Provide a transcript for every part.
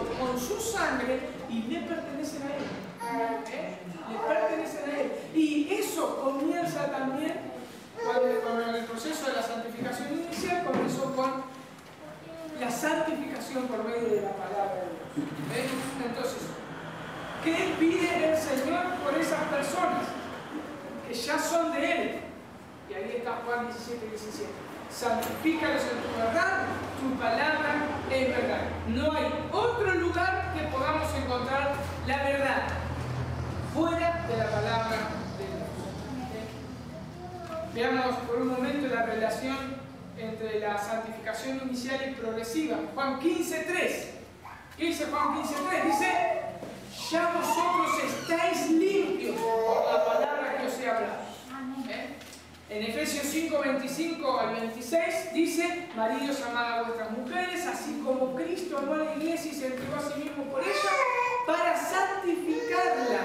redimido con su sangre y le pertenecen a Él. Le pertenecen a Él. Y eso comienza también con el proceso de la santificación inicial, comenzó con la santificación por medio de la palabra de Dios. Entonces, ¿qué pide el Señor por esas personas que ya son de Él? Y ahí está Juan 17, 17. Santifícalos en tu verdad, tu palabra es verdad. No hay otro lugar que podamos encontrar la verdad fuera de la palabra de Dios. Veamos por un momento la relación entre la santificación inicial y progresiva. Juan 15, 3. ¿Qué dice Juan 15, 3? Dice: ya vosotros estáis limpios por la palabra que os he hablado. En Efesios 5, 25 al 26 dice: maridos, amad a vuestras mujeres, así como Cristo amó a la iglesia y se entregó a sí mismo por ella, para santificarla,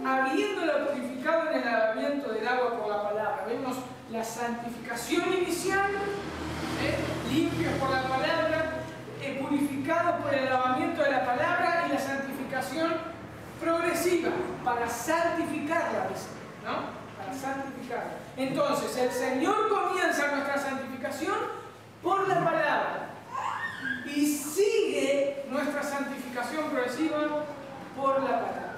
habiéndola purificado en el lavamiento del agua por la palabra. Vemos la santificación inicial, limpios por la palabra, purificados por el lavamiento de la palabra, y la santificación progresiva, para santificarla, dice, ¿no? Para santificarla. Entonces, el Señor comienza nuestra santificación por la palabra y sigue nuestra santificación progresiva por la palabra.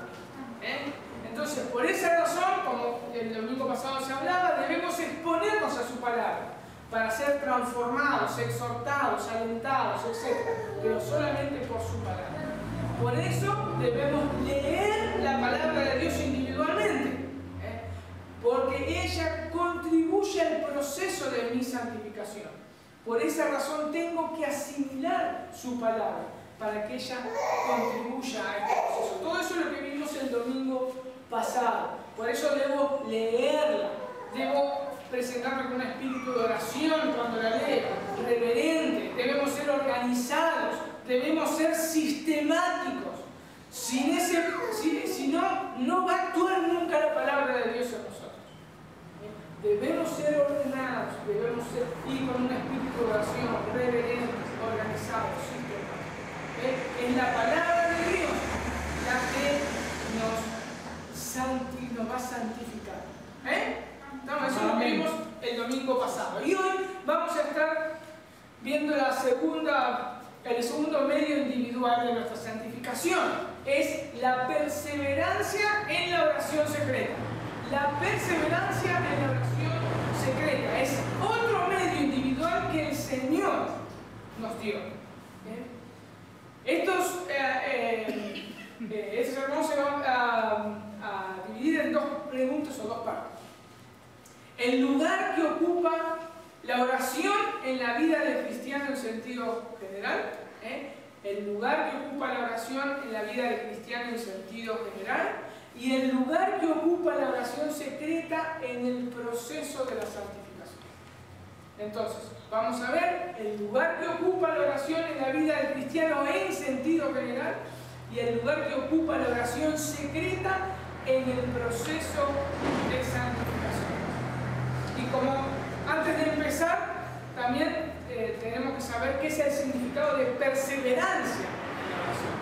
Entonces, por esa razón, como el domingo pasado se hablaba, debemos exponernos a su palabra para ser transformados, exhortados, alentados, etc. Pero solamente por su palabra. Por eso debemos leer la palabra de Dios individualmente, porque ella contribuye al proceso de mi santificación. Por esa razón tengo que asimilar su palabra para que ella contribuya a este proceso. Todo eso es lo que vimos el domingo pasado. Por eso debo leerla, debo presentarme con un espíritu de oración cuando la leo, reverente, debemos ser organizados, debemos ser sistemáticos. Si no, no va a actuar nunca la palabra de Dios en nosotros. Debemos ser ordenados, debemos ir con un espíritu de oración, reverentes, organizados, sistemáticos. Es la palabra de Dios la que nos va a santificar. Entonces, eso lo vimos el domingo pasado. Y hoy vamos a estar viendo el segundo medio individual de nuestra santificación. Es la perseverancia en la oración secreta. La perseverancia en la oración secreta es otro medio individual que el Señor nos dio. Este sermón se va a dividir en dos preguntas o dos partes. El lugar que ocupa la oración en la vida del cristiano en sentido general. El lugar que ocupa la oración en la vida del cristiano en sentido general. Y el lugar que ocupa la oración secreta en el proceso de la santificación. Entonces, vamos a ver el lugar que ocupa la oración en la vida del cristiano en sentido general y el lugar que ocupa la oración secreta en el proceso de santificación. Y como antes de empezar, también tenemos que saber qué es el significado de perseverancia en la oración.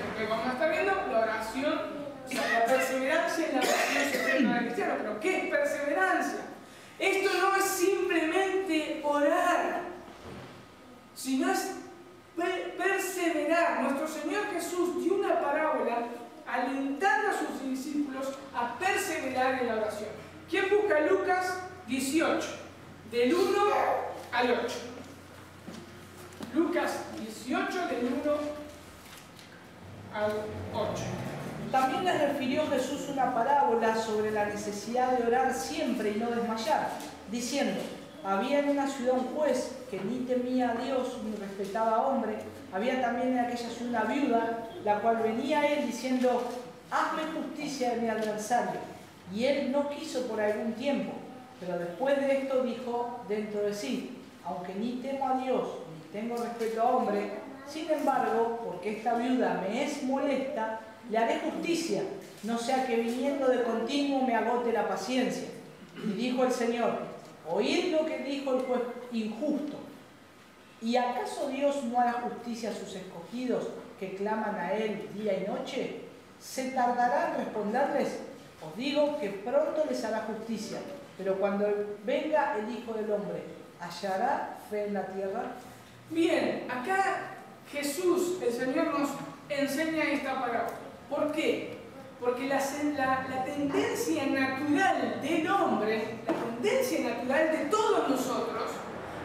Porque vamos a estar viendo la oración, o sea, la perseverancia en la oración secreta del cristiano. Pero ¿qué es perseverancia? Esto no es simplemente orar, sino es perseverar. Nuestro Señor Jesús dio una parábola alentando a sus discípulos a perseverar en la oración. ¿Quién busca Lucas 18? Del 1 al 8. Lucas 18, del 1 al 8. También les refirió Jesús una parábola sobre la necesidad de orar siempre y no desmayar, diciendo: había en una ciudad un juez que ni temía a Dios ni respetaba a hombre. Había también en aquella ciudad una viuda, la cual venía a él diciendo: hazme justicia de mi adversario. Y él no quiso por algún tiempo, pero después de esto dijo dentro de sí: aunque ni temo a Dios ni tengo respeto a hombre, sin embargo, porque esta viuda me es molesta, le haré justicia, no sea que viniendo de continuo me agote la paciencia. Y dijo el Señor: oíd lo que dijo el juez injusto. ¿Y acaso Dios no hará justicia a sus escogidos, que claman a Él día y noche? ¿Se tardará en responderles? Os digo que pronto les hará justicia, pero cuando venga el Hijo del Hombre, ¿hallará fe en la tierra? Bien, acá Jesús, el Señor, nos enseña esta parábola. ¿Por qué? Porque la tendencia natural del hombre, la tendencia natural de todos nosotros,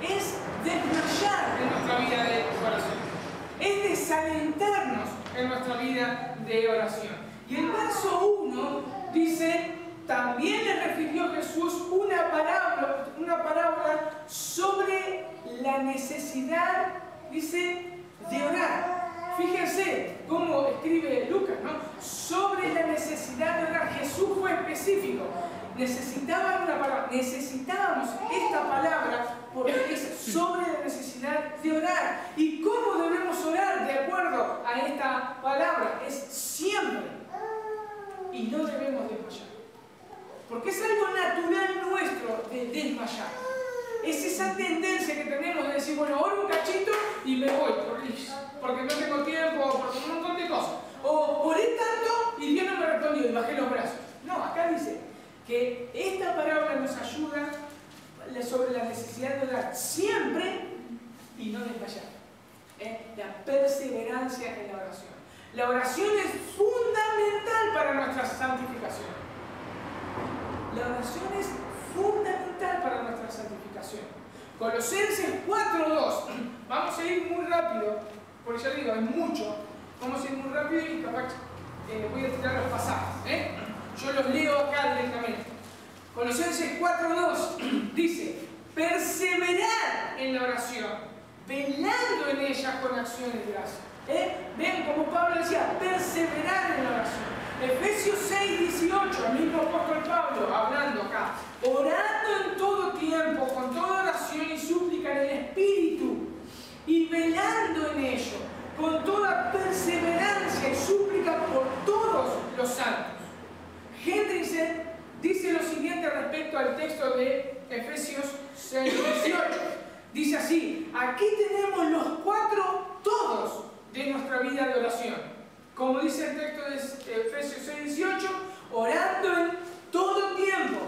es desmayar en nuestra vida de oración. Es desalentarnos en nuestra vida de oración. Y el verso 1 dice, también le refirió Jesús una parábola sobre la necesidad, dice, de orar. Fíjense cómo escribe Lucas, ¿no? Sobre la necesidad de orar. Jesús fue específico. Necesitábamos esta palabra porque es sobre la necesidad de orar. ¿Y cómo debemos orar de acuerdo a esta palabra? Es siempre. Y no debemos desmayar. Porque es algo natural nuestro de desmayar. Es esa tendencia que tenemos de decir, bueno, oro un cachito y me voy, porque no tengo tiempo, porque un montón de cosas. O oré tanto y Dios no me respondió y bajé los brazos. No, acá dice que esta parábola nos ayuda sobre la necesidad de orar siempre y no desmayar. La perseverancia en la oración. La oración es fundamental para nuestra santificación. La oración es fundamental para nuestra santificación. Colosenses 4:2. Vamos a ir muy rápido, porque ya digo, hay mucho. Vamos a ir muy rápido y capaz voy a tirar los pasajes. Yo los leo acá directamente. Colosenses 4:2 dice, perseverar en la oración, velando en ella con acciones de gracia. Ven, como Pablo decía, perseverar en la oración. Efesios 6:18, el mismo apóstol Pablo hablando acá, orando en todo tiempo, con toda oración y súplica en el Espíritu, y velando en ello, con toda perseverancia y súplica por todos los santos. Hendrickson dice lo siguiente respecto al texto de Efesios 6:18. Dice así, aquí tenemos los 4 todos de nuestra vida de oración. Como dice el texto de Efesios 6:18, orando en todo tiempo,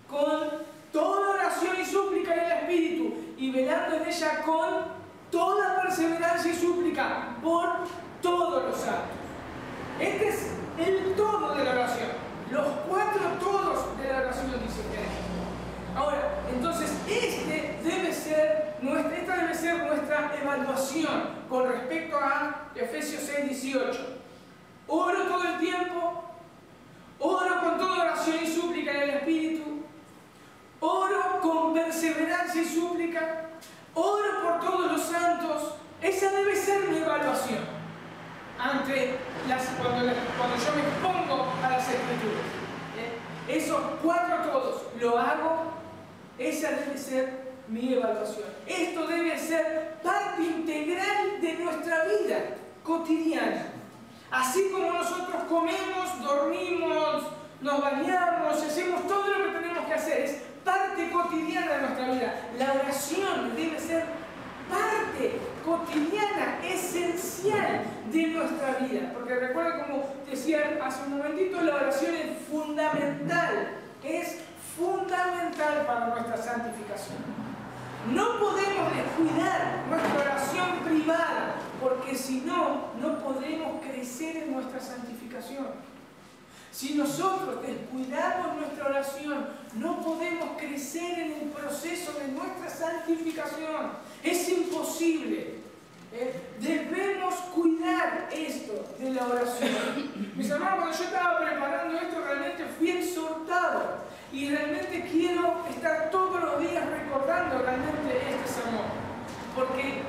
con toda oración y súplica en el Espíritu, y velando en ella con toda perseverancia y súplica por todos los santos. Este es el todo de la oración. Los 4 todos de la oración, dice usted. Ahora, entonces, esta debe ser nuestra evaluación con respecto a Efesios 6:18. Oro todo el tiempo, oro con toda oración y súplica en el Espíritu, oro con perseverancia y súplica, oro por todos los santos. Esa debe ser mi evaluación cuando yo me expongo a las Escrituras. Esos 4 todos, ¿lo hago? Esa debe ser mi evaluación. Esto debe ser parte integral de nuestra vida cotidiana. Así como nosotros comemos, dormimos, nos bañamos, hacemos todo lo que tenemos que hacer, es parte cotidiana de nuestra vida. La oración debe ser parte cotidiana, esencial de nuestra vida. Porque recuerda, como decía hace un momentito, la oración es fundamental para nuestra santificación. No podemos descuidar nuestra oración privada, porque si no, no podremos crecer en nuestra santificación. Si nosotros descuidamos nuestra oración, no podemos crecer en el proceso de nuestra santificación. Es imposible. Debemos cuidar esto de la oración. Mis hermanos, cuando yo estaba preparando esto, realmente fui exhortado. Y realmente quiero estar todos los días recordando realmente este sermón. Porque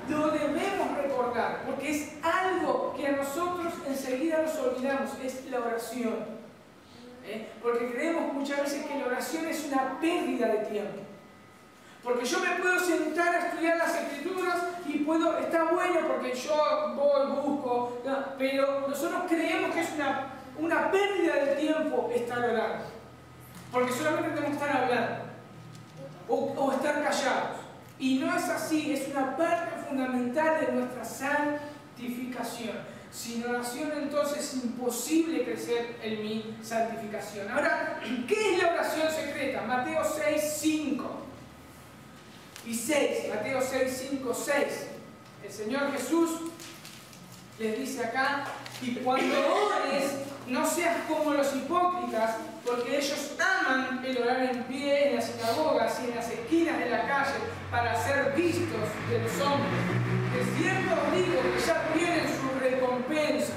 lo debemos recordar. Porque es algo que a nosotros enseguida nos olvidamos. Es la oración. Porque creemos muchas veces que la oración es una pérdida de tiempo. Porque yo me puedo sentar a estudiar las Escrituras y está bueno porque yo voy, busco, no, pero nosotros creemos que es una pérdida de tiempo estar orando. Porque solamente tenemos que estar hablando o estar callados. Y no es así, es una parte fundamental de nuestra santificación. santificación. Sin oración entonces es imposible crecer en mi santificación. Ahora, ¿qué es la oración secreta? Mateo 6, 5 y 6. Mateo 6, 5, 6. El Señor Jesús les dice acá: y cuando ores, no seas como los hipócritas, porque ellos aman el orar en pie en las sinagogas y en las esquinas de la calle para ser vistos de los hombres. De cierto os digo que ya tienen su recompensa.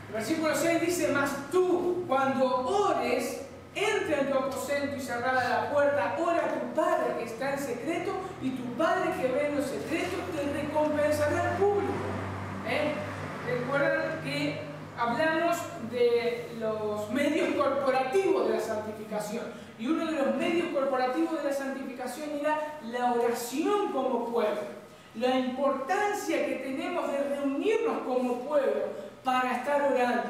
El versículo 6 dice: mas tú, cuando ores, entra en tu aposento y cerrada la puerta, ora a tu Padre que está en secreto, y tu Padre que ve en lo secreto te recompensará en público. Recuerdan que hablamos de los medios corporativos de la santificación, y uno de los medios corporativos de la santificación era la oración como pueblo. La importancia que tenemos de reunirnos como pueblo para estar orando.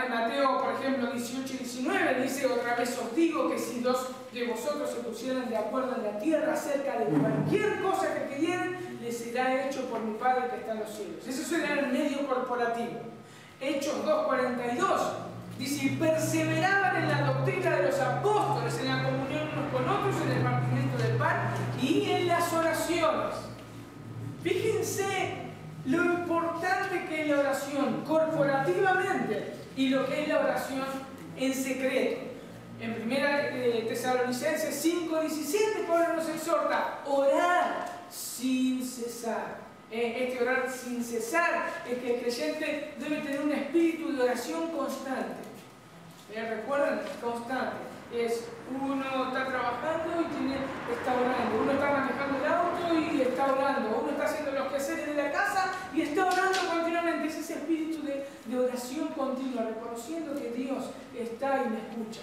Mateo, por ejemplo, 18 y 19 dice: otra vez os digo que si dos de vosotros se pusieran de acuerdo en la tierra acerca de cualquier cosa que pidieran, les será hecho por mi Padre que está en los cielos. Eso será el medio corporativo. Hechos 2:42 dice: y perseveraban en la doctrina de los apóstoles, en la comunión unos con otros, en el partimiento del pan y en las oraciones. Fíjense lo importante que es la oración corporativamente y lo que es la oración en secreto. En 1 Tesalonicenses 5:17 Pablo nos exhorta: orar sin cesar. Este orar sin cesar es que el creyente debe tener un espíritu de oración constante. ¿Recuerdan? Constante. Es uno está trabajando y está orando, uno está manejando el auto y está orando, uno está haciendo los quehaceres de la casa y está orando continuamente. Es ese espíritu de oración continua, reconociendo que Dios está y me escucha.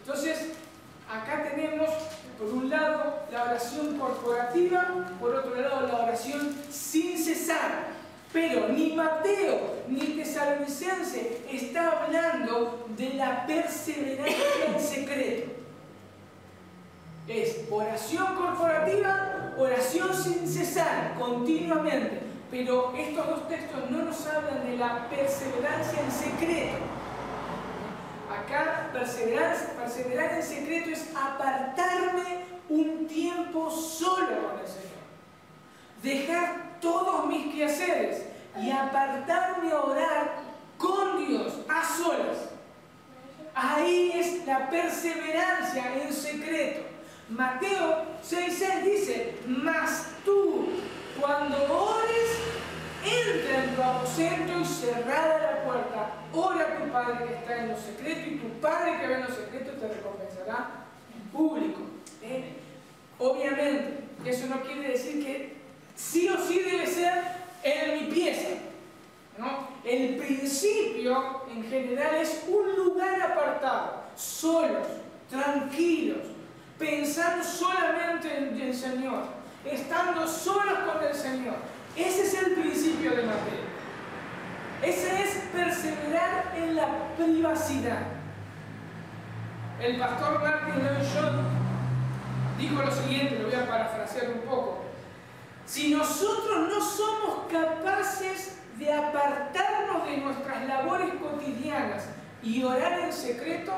Entonces, acá tenemos, por un lado, la oración corporativa, por otro lado, la oración sin cesar. Pero ni Mateo ni Tesalonicense está hablando de la perseverancia en secreto. Es oración corporativa, oración sin cesar, continuamente. Pero estos dos textos no nos hablan de la perseverancia en secreto. Acá perseverar en secreto es apartarme un tiempo solo con el Señor. Dejar todos mis quehaceres y apartarme a orar con Dios, a solas. Ahí es la perseverancia en secreto. Mateo 6:6 dice: mas tú, cuando ores, entra en tu aposento y cerrada la puerta, ora a tu Padre que está en lo secreto, y tu Padre que ve en lo secreto te recompensará en público. Obviamente, eso no quiere decir que sí o sí debe ser en mi pieza, ¿no? El principio en general es un lugar apartado, solos, tranquilos, pensando solamente en el Señor, estando solos con el Señor. Ese es el principio de Mateo. Ese es perseverar en la privacidad. El pastor Martin Lloyd-Jones dijo lo siguiente, lo voy a parafrasear un poco: si nosotros no somos capaces de apartarnos de nuestras labores cotidianas y orar en secreto,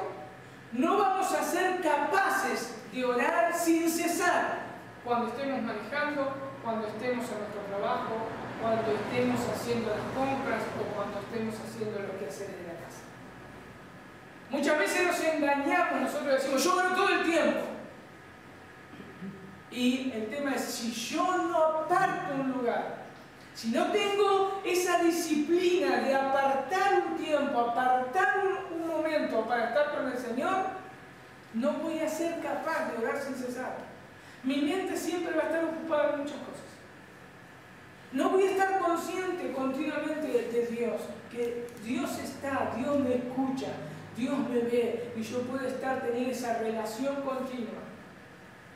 no vamos a ser capaces de orar sin cesar cuando estemos manejando, cuando estemos en nuestro trabajo, cuando estemos haciendo las compras o cuando estemos haciendo los quehaceres de la casa. Muchas veces nos engañamos, nosotros decimos: yo oro todo el tiempo. Y el tema es, si yo no aparto un lugar, si no tengo esa disciplina de apartar un tiempo, apartar un momento para estar con el Señor, no voy a ser capaz de orar sin cesar. Mi mente siempre va a estar ocupada en muchas cosas. No voy a estar consciente continuamente de Dios, que Dios está, Dios me escucha, Dios me ve, y yo puedo tener esa relación continua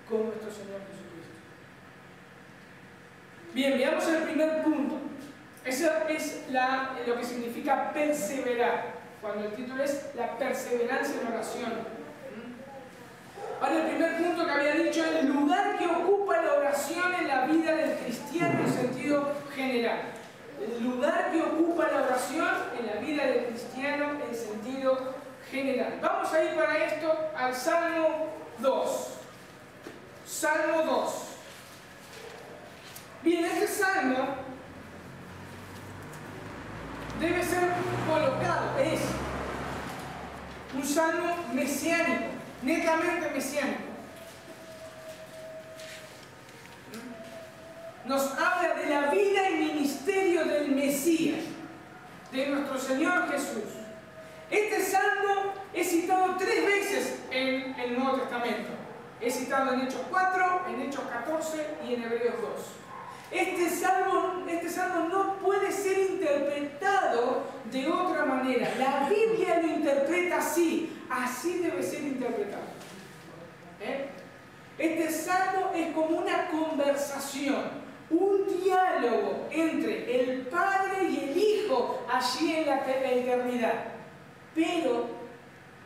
con nuestro Señor Jesucristo. Bien, veamos el primer punto. Eso es lo que significa perseverar, cuando el título es la perseverancia en oración. Ahora, el primer punto que había dicho es el lugar que ocupa la oración en la vida del cristiano en sentido general. El lugar que ocupa la oración en la vida del cristiano en sentido general. Vamos a ir para esto al Salmo 2. Salmo 2. Bien, este salmo debe ser colocado, es un salmo mesiánico, netamente mesiánico. Nos habla de la vida y ministerio del Mesías, de nuestro Señor Jesús. Este salmo es citado 3 veces en el Nuevo Testamento. Es citado en Hechos 4, en Hechos 14 y en Hebreos 2. Este salmo no puede ser interpretado de otra manera. La Biblia lo interpreta así. Así debe ser interpretado. Este salmo es como una conversación, un diálogo entre el Padre y el Hijo allí en la eternidad. Pero,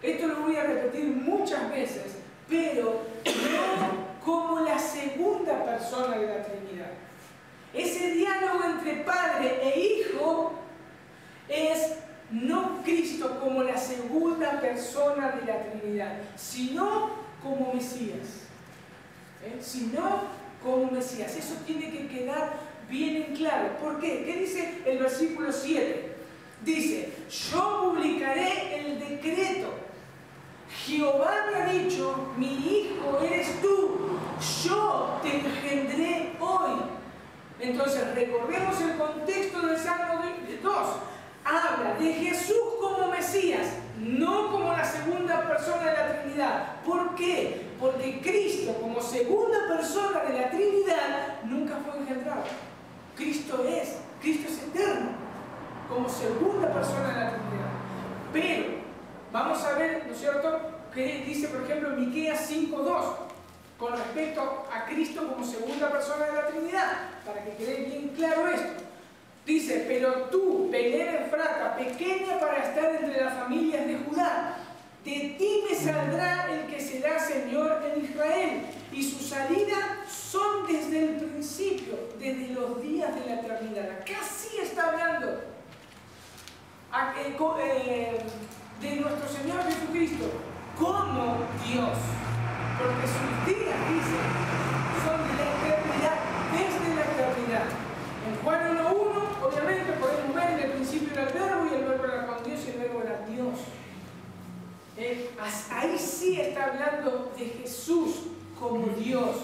esto lo voy a repetir muchas veces, pero no como la segunda persona de la Trinidad. Ese diálogo entre Padre e Hijo es no Cristo como la segunda persona de la Trinidad, sino como Mesías. Sino como Mesías. Eso tiene que quedar bien en claro. ¿Por qué? ¿Qué dice el versículo 7? Dice, yo publicaré el decreto. Jehová me ha dicho, mi hijo eres tú, yo te engendré hoy. Entonces, recordemos el contexto del Salmo 2. Habla de Jesús como Mesías, no como la segunda persona de la Trinidad. ¿Por qué? Porque Cristo, como segunda persona de la Trinidad, nunca fue engendrado. Cristo es eterno, como segunda persona de la Trinidad. Pero, vamos a ver, ¿no es cierto?, que dice, por ejemplo, en Miqueas 5:2, con respecto a Cristo como segunda persona de la Trinidad, para que quede bien claro esto. Dice, pero tú, Belén Efrata, pequeña para estar entre las familias de Judá, de ti me saldrá el que será Señor en Israel, y su salida son desde el principio, desde los días de la eternidad. Acá sí está hablando de nuestro Señor Jesucristo como Dios, porque sus días, dice, son de la eternidad, desde la eternidad. En Juan 1:1, obviamente podemos ver en el principio era el verbo, y el verbo era con Dios, y el verbo era Dios. Ahí sí está hablando de Jesús como Dios.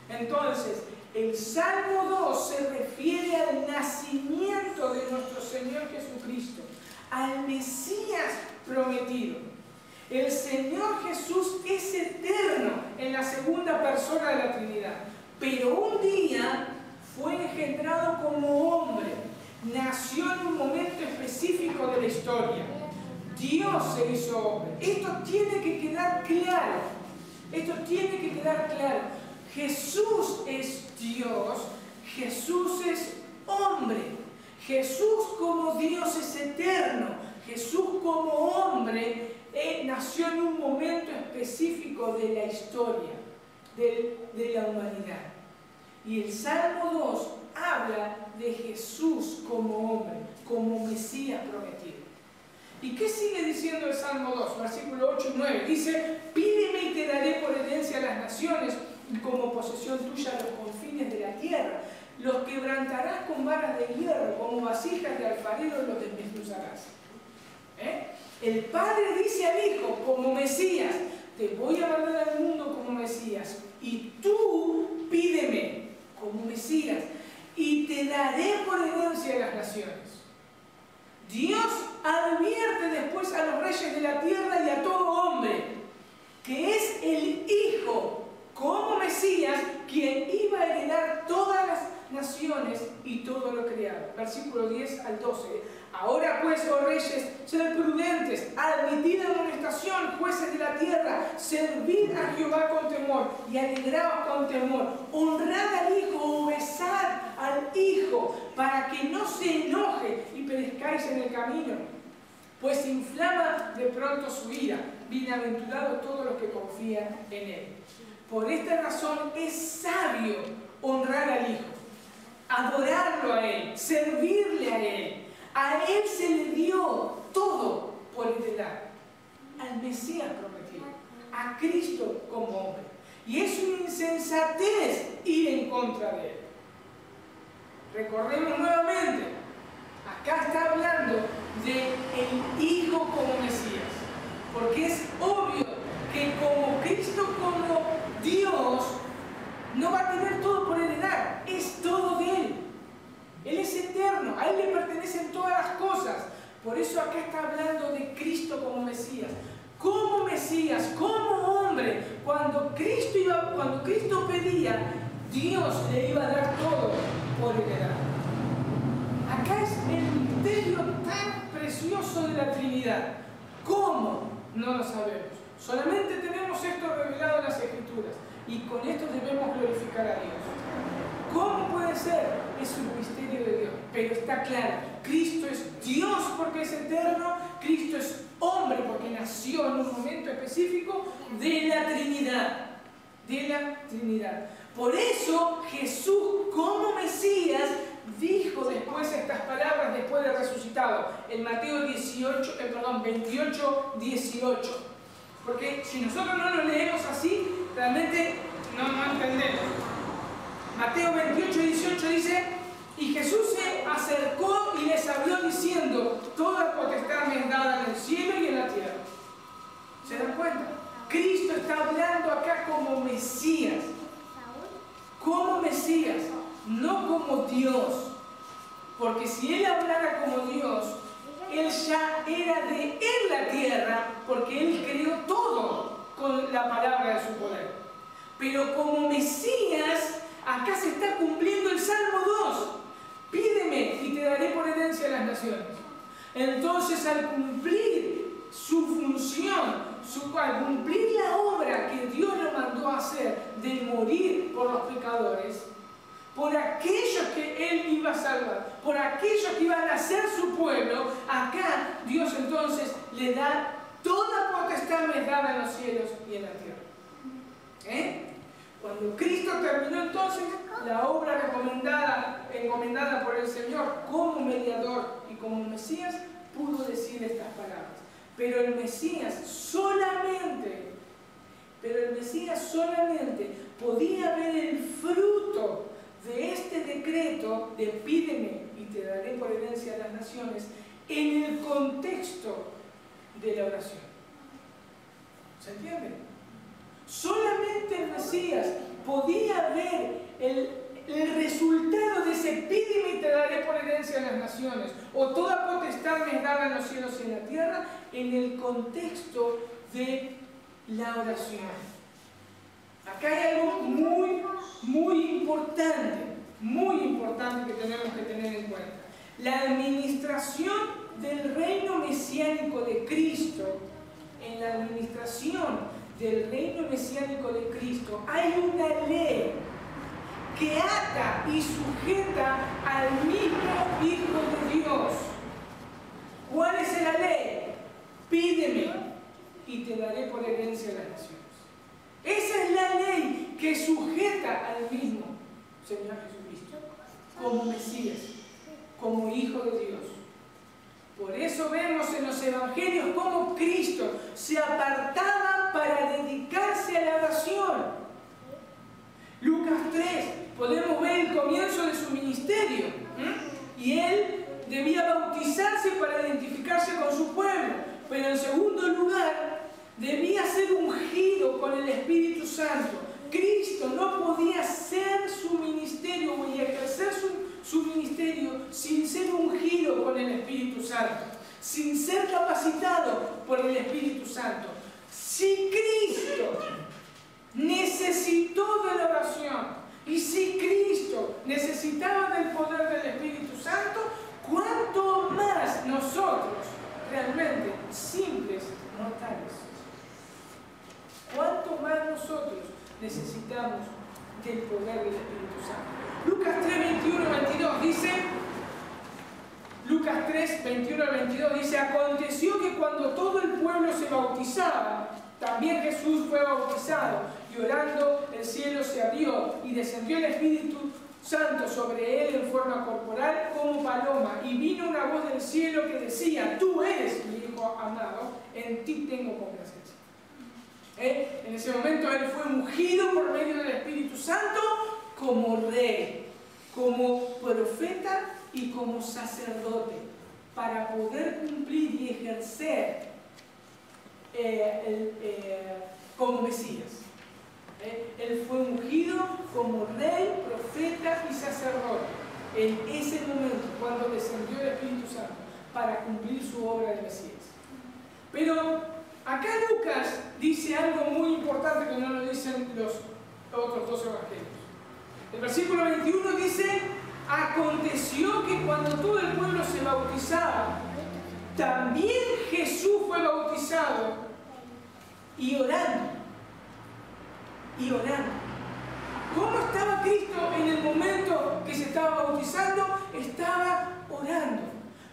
Entonces, el Salmo 2 se refiere al nacimiento de nuestro Señor Jesucristo, al Mesías prometido. El Señor Jesús es eterno en la segunda persona de la Trinidad, pero un día fue engendrado como hombre, nació en un momento específico de la historia. Dios se hizo hombre. Esto tiene que quedar claro. Esto tiene que quedar claro. Jesús es Dios, Jesús es hombre. Jesús como Dios es eterno. Jesús como hombre nació en un momento específico de la historia, de la humanidad. Y el Salmo 2 habla de Jesús como hombre, como Mesías prometido. ¿Y qué sigue diciendo el Salmo 2? Versículo 8 y 9. Dice, pídeme y te daré por herencia a las naciones y como posesión tuya los confines de la tierra. Los quebrantarás con varas de hierro, como vasijas de alfarero los desmenuzarás. El Padre dice al Hijo, como Mesías, te voy a mandar al mundo como Mesías, y tú pídeme como Mesías, y te daré por herencia a las naciones. Dios advierte después a los reyes de la tierra y a todo hombre que es el Hijo, como Mesías, quien iba a heredar todas las naciones y todo lo creado. Versículo 10 al 12. Ahora pues, oh reyes, sed prudentes, admitid amonestación, jueces de la tierra, servid a Jehová con temor y alegraos con temor. Honrad al Hijo o besad al Hijo, para que no se enoje y perezcáis en el camino, pues inflama de pronto su ira. Bienaventurados todos los que confían en Él. Por esta razón es sabio honrar al Hijo, adorarlo a Él, servirle a Él. A Él se le dio todo por heredad, al Mesías prometido, a Cristo como hombre. Y es una insensatez ir en contra de Él. Recordemos nuevamente, acá está hablando del Hijo como Mesías, porque es obvio que como Cristo, como Dios, no va a tener todo por heredar, es todo de Él. Él es eterno, a Él le pertenecen todas las cosas. Por eso acá está hablando de Cristo como Mesías. Como Mesías, como hombre, cuando Cristo pedía, Dios le iba a dar todo por heredad. Acá es el misterio tan precioso de la Trinidad. ¿Cómo? No lo sabemos. Solamente tenemos esto revelado en las Escrituras. Y con esto debemos glorificar a Dios. ¿Cómo puede ser? Es un misterio de Dios. Pero está claro, Cristo es Dios porque es eterno, Cristo es hombre porque nació en un momento específico de la Trinidad. De la Trinidad. Por eso Jesús como Mesías dijo después estas palabras después de resucitado. En Mateo 28, 18. Porque si nosotros no lo leemos así, realmente no entendemos. Mateo 28, 18 dice: y Jesús se acercó y les habló diciendo: toda potestad me es dada en el cielo y en la tierra. ¿Se dan cuenta? Cristo está hablando acá como Mesías. Como Mesías, no como Dios. Porque si Él hablara como Dios, Él ya era de en la tierra, porque Él creó todo con la palabra de su poder. Pero como Mesías, acá se está cumpliendo el Salmo 2. Pídeme y te daré por herencia a las naciones. Entonces, al cumplir su función, al cumplir la obra que Dios lo mandó a hacer de morir por los pecadores, por aquellos que Él iba a salvar, por aquellos que iban a ser su pueblo, acá Dios entonces le da toda potestad me es dada en los cielos y en la tierra. Cuando Cristo terminó entonces la obra encomendada por el Señor como mediador y como Mesías, pudo decir estas palabras. Pero el Mesías solamente podía ver el fruto de este decreto de pídeme y te daré por herencia a las naciones en el contexto de la oración. ¿Se entiende? Solamente el Mesías podía ver el resultado de ese pídeme y te daré por herencia a las naciones, o toda potestad me es dada en los cielos y en la tierra, en el contexto de la oración. Acá hay algo muy importante que tenemos que tener en cuenta. La administración del reino mesiánico de Cristo, en la administración del reino mesiánico de Cristo, hay una ley que ata y sujeta al mismo Hijo de Dios. ¿Cuál es la ley? Pídeme y te daré por herencia a las naciones. Esa es la ley que sujeta al mismo Señor Jesucristo como Mesías, como Hijo de Dios. Por eso vemos en los evangelios cómo Cristo se apartaba para dedicarse a la oración. Lucas 3, podemos ver el comienzo de su ministerio. Y Él debía bautizarse para identificarse con su pueblo. Pero en segundo lugar, debía ser ungido con el Espíritu Santo. Cristo no podía hacer su ministerio y ejercer su ministerio sin ser ungido con el Espíritu Santo, sin ser capacitado por el Espíritu Santo. Si Cristo necesitó de la oración y si Cristo necesitaba del poder del Espíritu Santo, ¿cuánto más nosotros, realmente simples mortales? ¿Cuánto más nosotros necesitamos del poder del Espíritu Santo? Lucas 3, 21, 22 dice: Lucas 3, 21 al 22 dice: aconteció que cuando todo el pueblo se bautizaba, también Jesús fue bautizado, y orando el cielo se abrió, y descendió el Espíritu Santo sobre él en forma corporal como paloma, y vino una voz del cielo que decía: tú eres mi Hijo amado, en ti tengo complacencia. En ese momento él fue ungido por medio del Espíritu Santo como rey, como profeta y como sacerdote, para poder cumplir y ejercer como Mesías. Él fue ungido como rey, profeta y sacerdote en ese momento, cuando descendió el Espíritu Santo, para cumplir su obra de Mesías. Pero acá Lucas dice algo muy importante que no lo dicen los otros dos evangelios. El versículo 21 dice: aconteció que cuando todo el pueblo se bautizaba, también Jesús fue bautizado, y orando. Y orando. ¿Cómo estaba Cristo en el momento que se estaba bautizando? Estaba orando.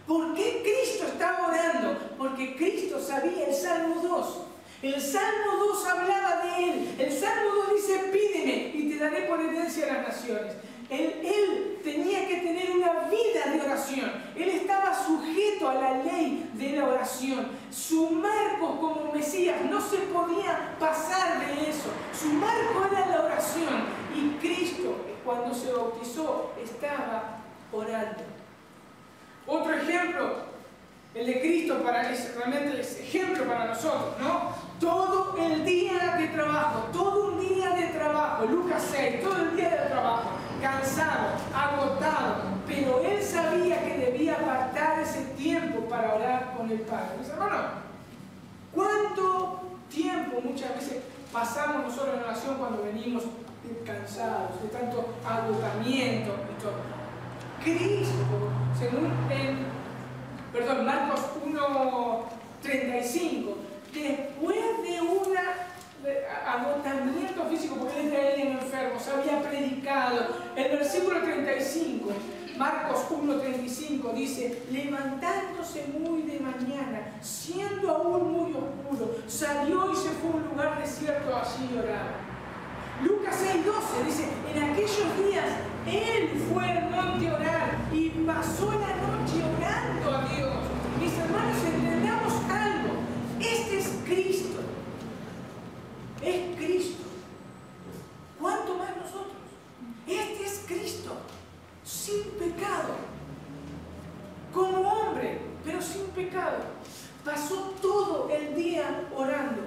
¿Por qué Cristo estaba orando? Porque Cristo sabía el Salmo 2. El Salmo 2 hablaba de Él. El Salmo 2 dice: pídeme y te daré por herencia a las naciones. Él tenía que tener una vida de oración. Él estaba sujeto a la ley de la oración. Su marco como Mesías no se podía pasar de eso. Su marco era la oración. Y Cristo, cuando se bautizó, estaba orando. Otro ejemplo, el de Cristo, realmente es ejemplo para nosotros, ¿no? Todo el día de trabajo, todo un día de trabajo, Lucas 6, todo el día de trabajo, cansado, agotado, pero él sabía que debía apartar ese tiempo para orar con el Padre. Mis hermanos, ¿cuánto tiempo muchas veces pasamos nosotros en oración cuando venimos cansados, de tanto agotamiento y todo? Cristo, según Marcos 1:35, después de un agotamiento físico, porque él traía enfermo, se había predicado, el versículo 35, Marcos 1:35 dice: levantándose muy de mañana, siendo aún muy oscuro, salió y se fue a un lugar desierto, allí oraba. Lucas 6:12 dice: en aquellos días él fue al monte a orar y pasó la noche orando a Dios. Mis hermanos, entendamos algo: este es Cristo. Es Cristo. ¿Cuánto más nosotros? Este es Cristo, sin pecado, como hombre, pero sin pecado. Pasó todo el día orando.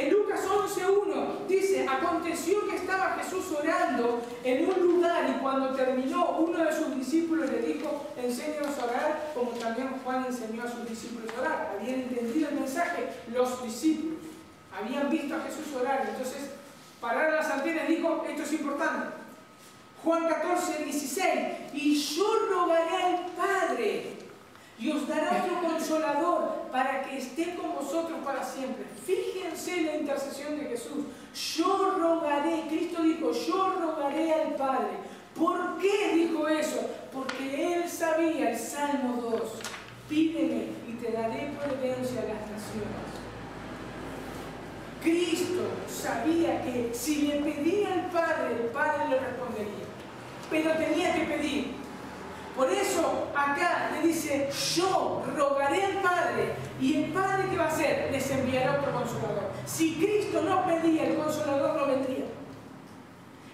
Lucas 11:1 dice: aconteció que estaba Jesús orando en un lugar, y cuando terminó, uno de sus discípulos le dijo: enséñanos a orar como también Juan enseñó a sus discípulos a orar. Habían entendido el mensaje los discípulos, habían visto a Jesús orar, entonces pararon las antenas y dijo: esto es importante. Juan 14:16: y yo rogaré al Padre y os dará otro consolador para que esté con vosotros para siempre. Fíjense la intercesión de Jesús. Yo rogaré, Cristo dijo: yo rogaré al Padre. ¿Por qué dijo eso? Porque él sabía el Salmo 2: pídeme y te daré por herencia a las naciones. Cristo sabía que si le pedía al Padre, el Padre le respondería, pero tenía que pedir. Por eso acá le dice: yo rogaré al Padre, y el Padre, ¿qué va a hacer? Les enviará otro consolador. Si Cristo no pedía, el consolador no vendría.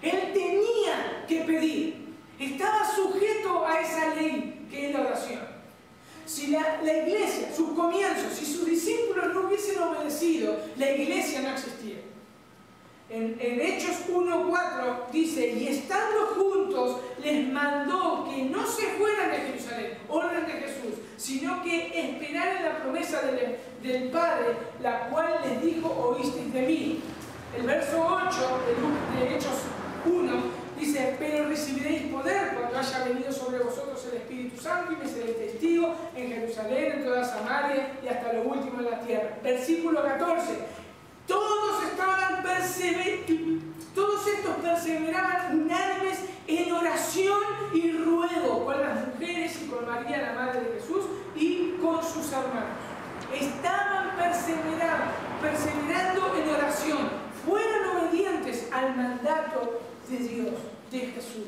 Él tenía que pedir. Estaba sujeto a esa ley que es la oración. Si la iglesia, sus comienzos, si sus discípulos no hubiesen obedecido, la iglesia no existía. En Hechos 1:4 dice: y estando juntos les mandó que no se fueran de Jerusalén, orden de Jesús, sino que esperaran la promesa del Padre, la cual les dijo: oísteis de mí. El verso 8 de Hechos 1 dice: pero recibiréis poder cuando haya venido sobre vosotros el Espíritu Santo, y me seréis testigos en Jerusalén, en toda Samaria y hasta lo último de la tierra. Versículo 14: todos estos perseveraban unánimes en oración y ruego con las mujeres y con María, la madre de Jesús, sus hermanos. Estaban perseverando en oración. Fueron obedientes al mandato de Dios, de Jesús.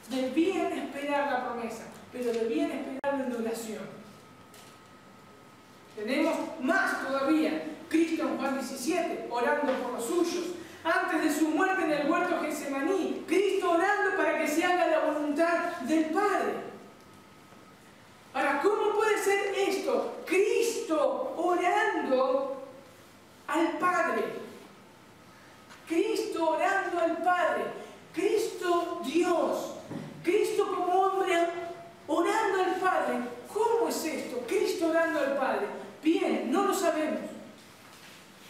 Debían esperar la promesa, pero debían esperarlo en oración. Tenemos más todavía. Cristo en Juan 17, orando por los suyos. Antes de su muerte en el huerto de Getsemaní, Cristo orando para que se haga la voluntad del Padre. Ahora, ¿cómo puede ser esto? Cristo orando al Padre. Cristo orando al Padre. Cristo Dios. Cristo como hombre orando al Padre. ¿Cómo es esto? Cristo orando al Padre. Bien, no lo sabemos.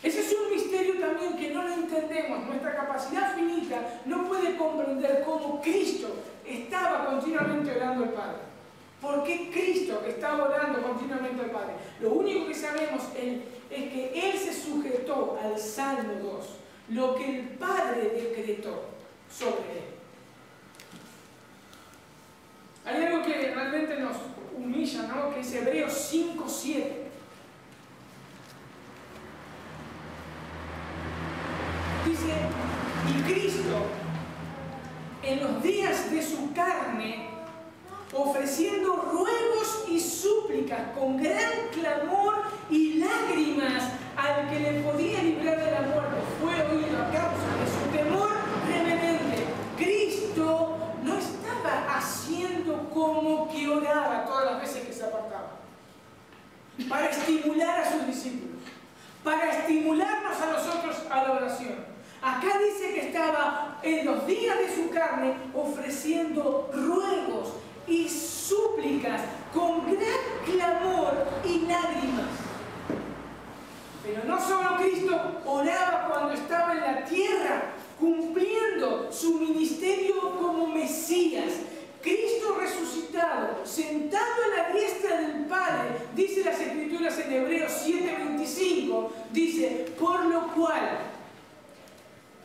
Ese es un misterio también que no lo entendemos. Nuestra capacidad finita no puede comprender cómo Cristo estaba continuamente orando al Padre. ¿Por qué Cristo estaba orando continuamente al Padre? Lo único que sabemos es que Él se sujetó al Salmo 2, lo que el Padre decretó sobre Él. Hay algo que realmente nos humilla, ¿no? Que es Hebreos 5:7. Dice, y Cristo, en los días de su carne, ofreciendo ruegos y súplicas con gran clamor y lágrimas al que le podía librar de la muerte, fue oído a causa de su temor reverente. Cristo no estaba haciendo como que oraba todas las veces que se apartaba, para estimular a sus discípulos, para estimularnos a nosotros a la oración. Acá dice que estaba en los días de su carne ofreciendo ruegos y súplicas con gran clamor y lágrimas. Pero no solo Cristo oraba cuando estaba en la tierra, cumpliendo su ministerio como Mesías. Cristo resucitado, sentado a la diestra del Padre, dice las Escrituras en Hebreos 7:25, dice, por lo cual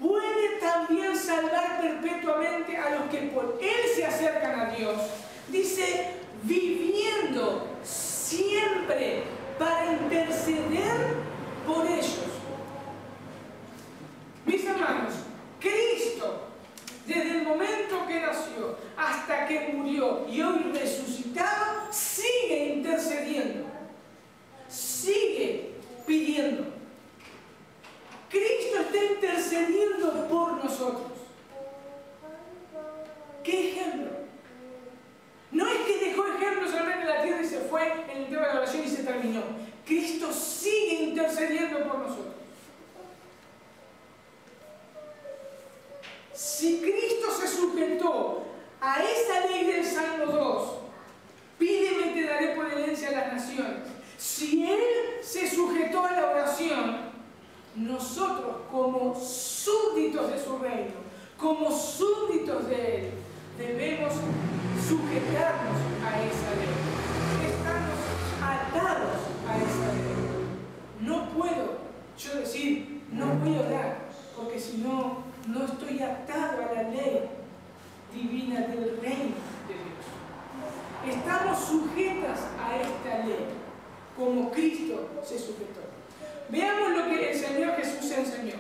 puede también salvar perpetuamente a los que por Él se acercan a Dios. Dice, viviendo siempre para interceder por ellos. Mis hermanos, Cristo, desde el momento que nació hasta que murió y hoy resucitado, sigue intercediendo, sigue pidiendo. Cristo está intercediendo por nosotros. ¿Qué ejemplo? No es que dejó ejemplo solamente en la tierra y se fue en el tema de la oración y se terminó. Cristo sigue intercediendo por nosotros. Si Cristo se sujetó a esa ley del Salmo 2, pídeme y te daré por herencia a las naciones. Si Él se sujetó a la oración, nosotros como súbditos de su reino, como súbditos de Él, debemos sujetarnos a esa ley, estarnos atados a esa ley. No puedo yo decir, no voy a orar, porque si no, no estoy atado a la ley divina del reino de Dios. Estamos sujetas a esta ley, como Cristo se sujetó. Veamos lo que el Señor Jesús enseñó.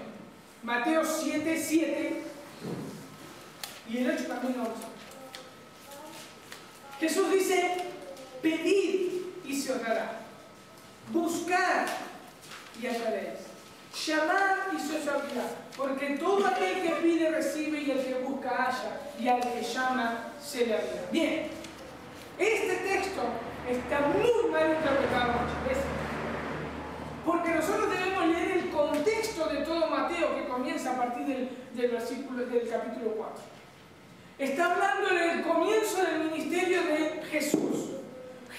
Mateo 7:7 y el 8 también lo vamos a ver. Jesús dice, pedid y se os dará, buscad y hallaréis, llamad y se os abrirá, porque todo aquel que pide recibe y el que busca halla y al que llama se le abrirá. Bien, este texto está muy mal interpretado muchas veces, porque nosotros debemos leer el contexto de todo Mateo, que comienza a partir del capítulo 4. Está hablando del comienzo del ministerio de Jesús.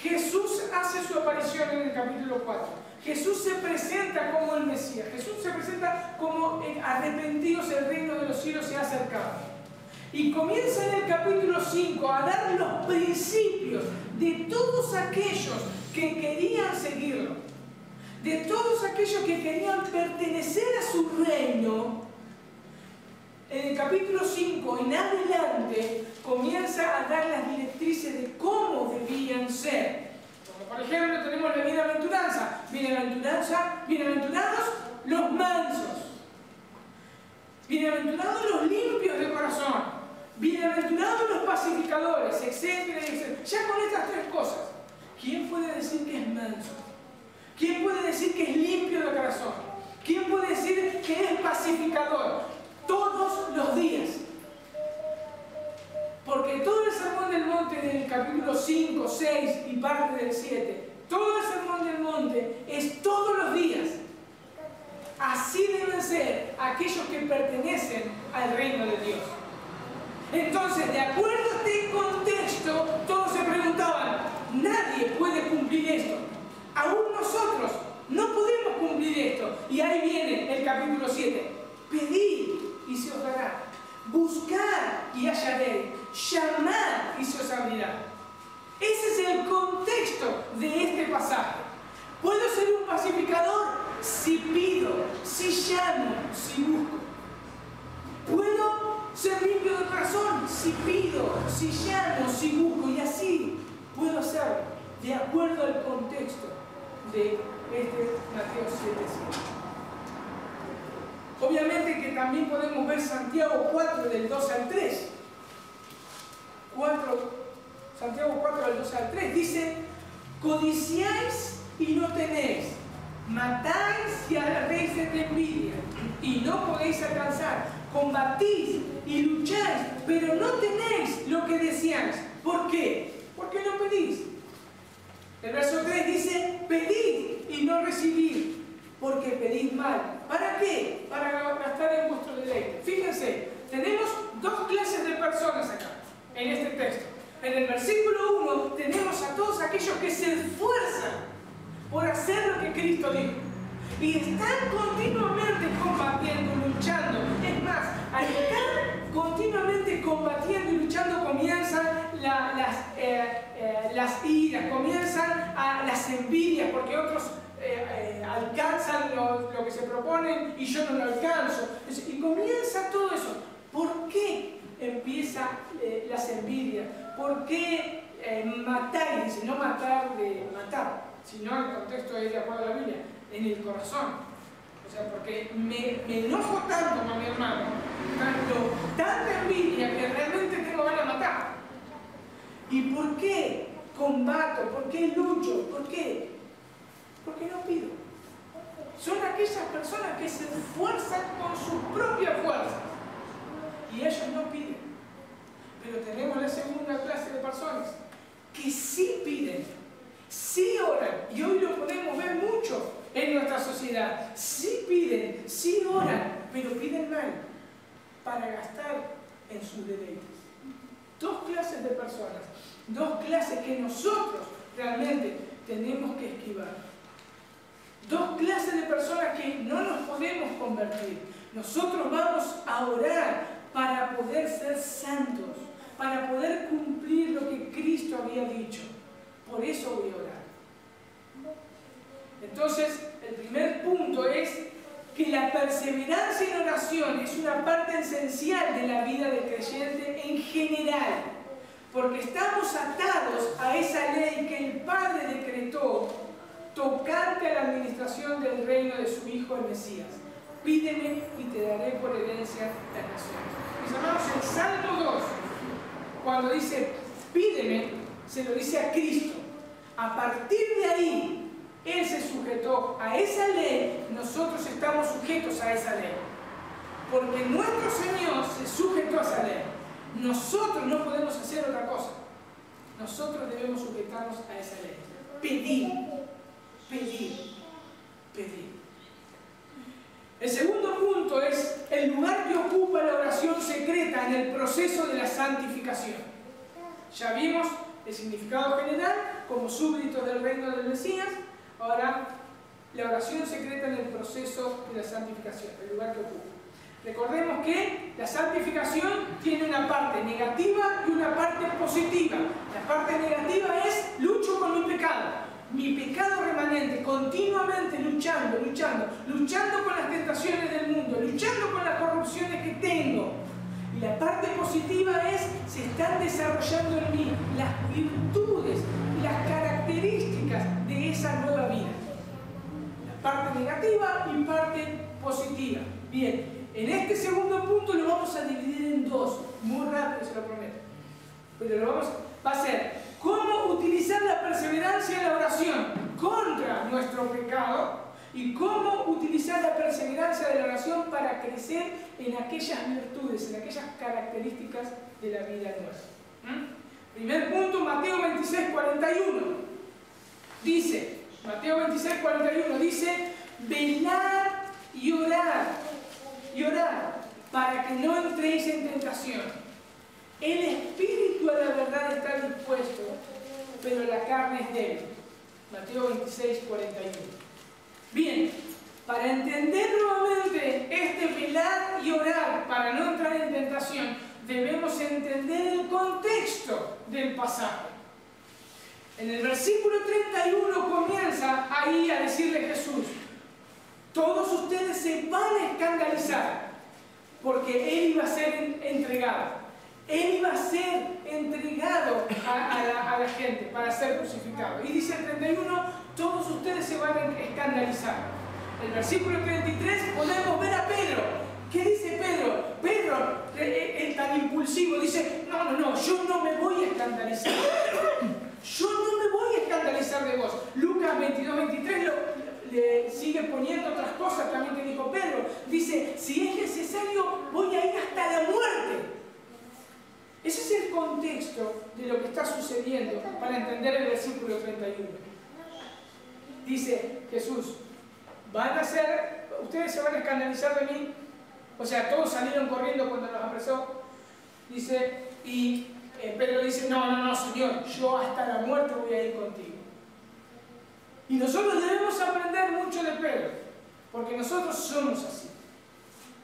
Jesús hace su aparición en el capítulo 4. Jesús se presenta como el Mesías. Jesús se presenta como arrepentidos, el reino de los cielos se ha acercado. Y comienza en el capítulo 5 a dar los principios de todos aquellos que querían seguirlo, de todos aquellos que querían pertenecer a su reino. En el capítulo 5 en adelante comienza a dar las directrices de cómo debían ser. Como por ejemplo tenemos la bienaventuranza. Bienaventurados los mansos. Bienaventurados los limpios de corazón. Bienaventurados los pacificadores, etcétera, etcétera. Ya con estas tres cosas, ¿quién puede decir que es manso? ¿Quién puede decir que es limpio de corazón? ¿Quién puede decir que es pacificador? Todos los días. Porque todo el Sermón del Monte del capítulo 5, 6 y parte del 7, todo el Sermón del Monte es todos los días. Así deben ser aquellos que pertenecen al reino de Dios. Entonces, de acuerdo a este contexto, todos se preguntaban, nadie puede cumplir esto. Aún nosotros no podemos cumplir esto. Y ahí viene el capítulo 7. Pedid y se os dará. Buscad y hallaréis. Llamad y se os abrirá. Ese es el contexto de este pasaje. ¿Puedo ser un pacificador? Si pido, si llamo, si busco. ¿Puedo ser limpio de corazón? Si pido, si llamo, si busco. Y así puedo hacerlo de acuerdo al contexto de este Mateo 7:7. Obviamente que también podemos ver Santiago 4 del 2 al 3. Santiago 4 del 2 al 3 dice: codiciáis y no tenéis, matáis y alardéis de envidia y no podéis alcanzar, combatís y lucháis, pero no tenéis lo que deseáis. ¿Por qué? Porque no pedís. El verso 3 dice: pedid y no recibid, porque pedís mal. ¿Para qué? Para gastar en vuestro deleite. Fíjense, tenemos dos clases de personas acá, en este texto. En el versículo 1 tenemos a todos aquellos que se esfuerzan por hacer lo que Cristo dijo. Y están continuamente combatiendo, luchando. Es más, al estar continuamente combatiendo y luchando comienzan las iras, comienzan las envidias, porque otros alcanzan lo que se proponen y yo no lo alcanzo. Y comienza todo eso. ¿Por qué empieza las envidias? ¿Por qué matar? Y dice, no matar de matar, sino el contexto es de acuerdo a la Biblia, en el corazón. O sea, porque me enojo tanto con mi hermano, tanta envidia que realmente tengo ganas de matar. ¿Y por qué combato? ¿Por qué lucho? ¿Por qué? Porque no pido. Son aquellas personas que se esfuerzan con sus propias fuerzas y ellos no piden. Pero tenemos la segunda clase de personas que sí piden, sí oran, y hoy lo podemos ver mucho en nuestra sociedad. Sí piden, sí oran, pero piden mal para gastar en sus deleites. Dos clases de personas, dos clases que nosotros realmente tenemos que esquivar. Dos clases de personas que no nos podemos convertir. Nosotros vamos a orar para poder ser santos, para poder cumplir lo que Cristo había dicho. Por eso voy a orar. Entonces, el primer punto es que la perseverancia en oración es una parte esencial de la vida del creyente en general, porque estamos atados a esa ley que el Padre decretó tocante a la administración del reino de su Hijo el Mesías. Pídeme y te daré por herencia las naciones. Mis hermanos, en Salmo 2, cuando dice pídeme, se lo dice a Cristo. A partir de ahí, Él se sujetó a esa ley, nosotros estamos sujetos a esa ley. Porque nuestro Señor se sujetó a esa ley. Nosotros no podemos hacer otra cosa. Nosotros debemos sujetarnos a esa ley. Pedir, pedir, pedir. El segundo punto es el lugar que ocupa la oración secreta en el proceso de la santificación. Ya vimos el significado general como súbditos del reino del Mesías. Ahora, la oración secreta en el proceso de la santificación, el lugar que ocupa. Recordemos que la santificación tiene una parte negativa y una parte positiva. La parte negativa es lucho con mi pecado. Mi pecado remanente, continuamente luchando con las tentaciones del mundo, luchando con las corrupciones que tengo. Y la parte positiva es, se están desarrollando en mí las virtudes, las características positiva. Bien, en este segundo punto lo vamos a dividir en dos, muy rápido, se lo prometo. Pero va a ser cómo utilizar la perseverancia en la oración contra nuestro pecado y cómo utilizar la perseverancia de la oración para crecer en aquellas virtudes, en aquellas características de la vida nuestra. Primer punto, Mateo 26:41. Dice, Mateo 26:41 dice, velad y orad, para que no entréis en tentación. El espíritu a la verdad está dispuesto, pero la carne es débil. Mateo 26:41. Bien, para entender nuevamente este velar y orar para no entrar en tentación, debemos entender el contexto del pasaje. En el versículo 31 comienza ahí a decirle Jesús, todos ustedes se van a escandalizar, porque Él iba a ser entregado. Él iba a ser entregado a la gente para ser crucificado. Y dice el 31, todos ustedes se van a escandalizar. El versículo 33 podemos ver a Pedro. ¿Qué dice Pedro? Pedro, el tan impulsivo, dice, no, yo no me voy a escandalizar. Yo no me voy a escandalizar de vos. Lucas 22:23 le sigue poniendo otras cosas también que dijo Pedro. Dice, si es necesario, voy a ir hasta la muerte. Ese es el contexto de lo que está sucediendo para entender el versículo 31. Dice Jesús, ustedes se van a escandalizar de mí. O sea, todos salieron corriendo cuando los apresó. Dice, y Pedro dice, no, Señor, yo hasta la muerte voy a ir contigo. Y nosotros debemos aprender mucho de Pedro, porque nosotros somos así.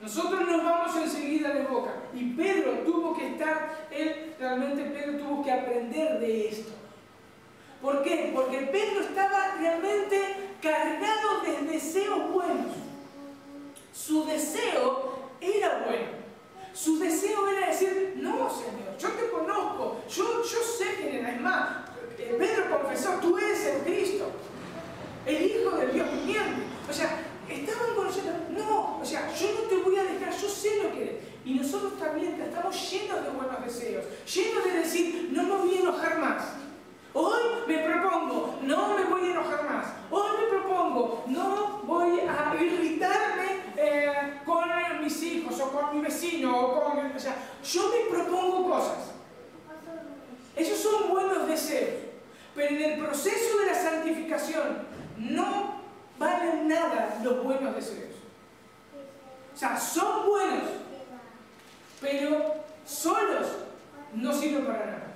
Nosotros nos vamos enseguida de boca. Y Pedro tuvo que Pedro tuvo que aprender de esto. ¿Por qué? Porque Pedro estaba realmente cargado de deseos buenos. Su deseo era bueno. Su deseo era decir, no, Señor, yo te conozco, yo sé quién eres. Es más, Pedro confesó, tú eres el Cristo, el Hijo del Dios viviente. O sea, estaban conociendo, no, o sea, yo no te voy a dejar, yo sé lo que eres. Y nosotros también estamos llenos de buenos deseos, llenos de decir, no me voy a enojar más. Hoy me propongo, no me voy a enojar más. Hoy me propongo, no voy a irritarme con mis hijos o con mi vecino. O sea, yo me propongo cosas. Esos son buenos deseos. Pero en el proceso de la santificación no valen nada los buenos deseos. O sea, son buenos, pero solos no sirven para nada.